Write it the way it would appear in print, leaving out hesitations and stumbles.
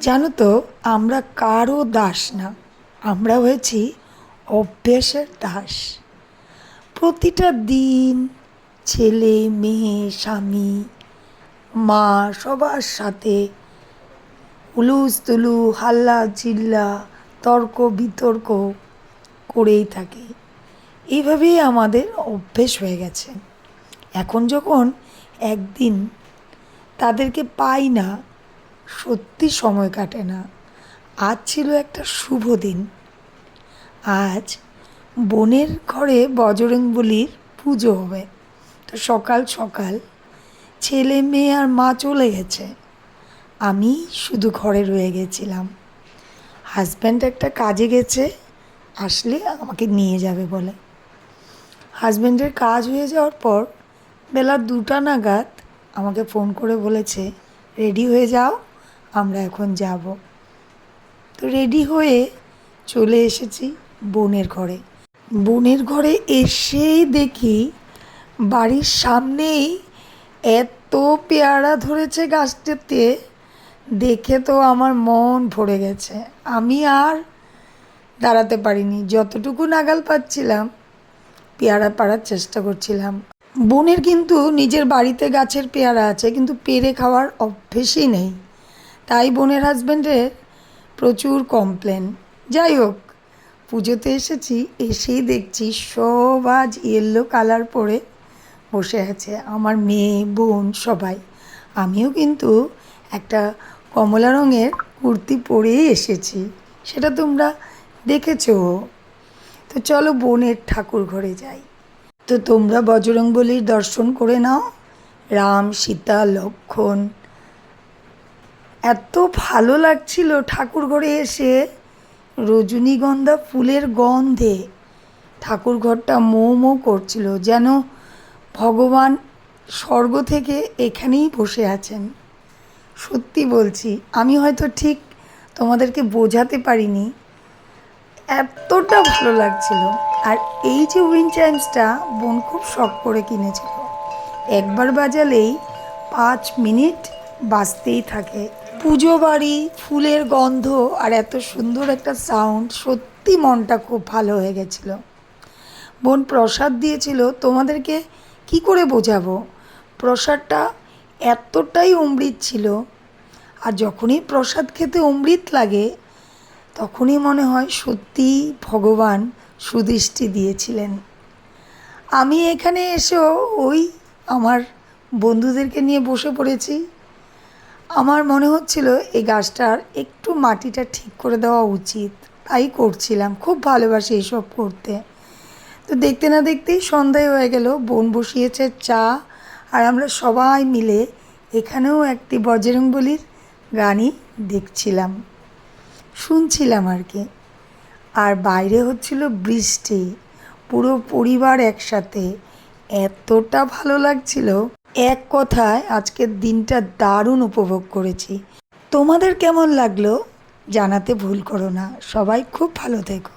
জানো তো, আমরা কারও দাস না, আমরা হয়েছি অভ্যেসের দাস। প্রতিটা দিন ছেলে মেয়ে স্বামী মা সবার সাথে হুলুস তুলু হাল্লা চিল্লা তর্ক বিতর্ক করেই থাকে। এইভাবেই আমাদের অভ্যেস হয়ে গেছে। এখন যখন একদিন তাদেরকে পাই না, সত্যি সময় কাটে না। আজ ছিল একটা শুভ দিন। আজ বোনের ঘরে বজরংবলীর পুজো হবে। তো সকাল সকাল ছেলে মেয়ে আর মা চলে গেছে, আমি শুধু ঘরে রয়ে গেছিলাম। হাজব্যান্ড একটা কাজে গেছে, আসলে আমাকে নিয়ে যাবে বলে। হাজব্যান্ডের কাজ হয়ে যাওয়ার পর বেলা 2টা নাগাদ আমাকে ফোন করে বলেছে, রেডি হয়ে যাও, আমরা এখন যাব। তো রেডি হয়ে চলে এসেছি বোনের ঘরে। বোনের ঘরে এসেই দেখি বাড়ির সামনেই এত পেয়ারা ধরেছে গাছটাতে, দেখে তো আমার মন ভরে গেছে। আমি আর দাঁড়াতে পারিনি, যতটুকু নাগাল পাচ্ছিলাম পেয়ারা পাড়ার চেষ্টা করছিলাম। বোনের কিন্তু নিজের বাড়িতে গাছের পেয়ারা আছে, কিন্তু পেরে খাওয়ার অভ্যেসই নেই। তাই বোনের হাজব্যান্ডের প্রচুর কমপ্লেন। যাই হোক, পুজোতে এসেছি, এসেই দেখছি সব আজ ইয়েলো কালার পরে বসে আছে, আমার মেয়ে বোন সবাই। আমিও কিন্তু একটা কমলা রঙের কুর্তি পরেই এসেছি, সেটা তোমরা দেখেছো। তো চলো বোনের ঠাকুর ঘরে যাই। তো তোমরা বজরংবলীর দর্শন করে নাও। রাম সীতা লক্ষ্মণ, এত ভালো লাগছিল ঠাকুর ঘরে এসে। রজনীগন্ধা ফুলের গন্ধে ঠাকুর ঘরটা মৌ মৌ করছিল, যেন ভগবান স্বর্গ থেকে এখানেই বসে আছেন। সত্যি বলছি, আমি হয়তো ঠিক তোমাদেরকে বোঝাতে পারিনি, এতটা ভালো লাগছিল। আর এই যে উইন্ড চাইমসটা বোন খুব শখ করে কিনেছিল, একবার বাজালেই 5 মিনিট বাজতেই থাকে। পুজো বাড়ি, ফুলের গন্ধ আর এত সুন্দর একটা সাউন্ড, সত্যি মনটা খুব ভালো হয়ে গেছিলো। বোন প্রসাদ দিয়েছিল, তোমাদেরকে কি করে বোঝাবো, প্রসাদটা এতটাই অমৃত ছিল। আর যখনই প্রসাদ খেতে অমৃত লাগে, তখনই মনে হয় সত্যিই ভগবান সুদৃষ্টি দিয়েছিলেন। আমি এখানে এসেও ওই আমার বন্ধুদেরকে নিয়ে বসে পড়েছি। আমার মনে হচ্ছিল এই গাছটার একটু মাটিটা ঠিক করে দেওয়া উচিত, তাই করছিলাম। খুব ভালোবাসি এইসব করতে। তো দেখতে না দেখতেই সন্ধ্যায় হয়ে গেল, বোন বসিয়েছে চা, আর আমরা সবাই মিলে এখানেও একটি বজরংবলীর গানই দেখছিলাম, শুনছিলাম আর কি। আর বাইরে হচ্ছিল বৃষ্টি, পুরো পরিবার একসাথে, এতটা ভালো লাগছিল। এক কথায় আজকের দিনটা দারুণ উপভোগ করেছি। তোমাদের কেমন লাগলো জানাতে ভুল করো না। সবাই খুব ভালো থেকো।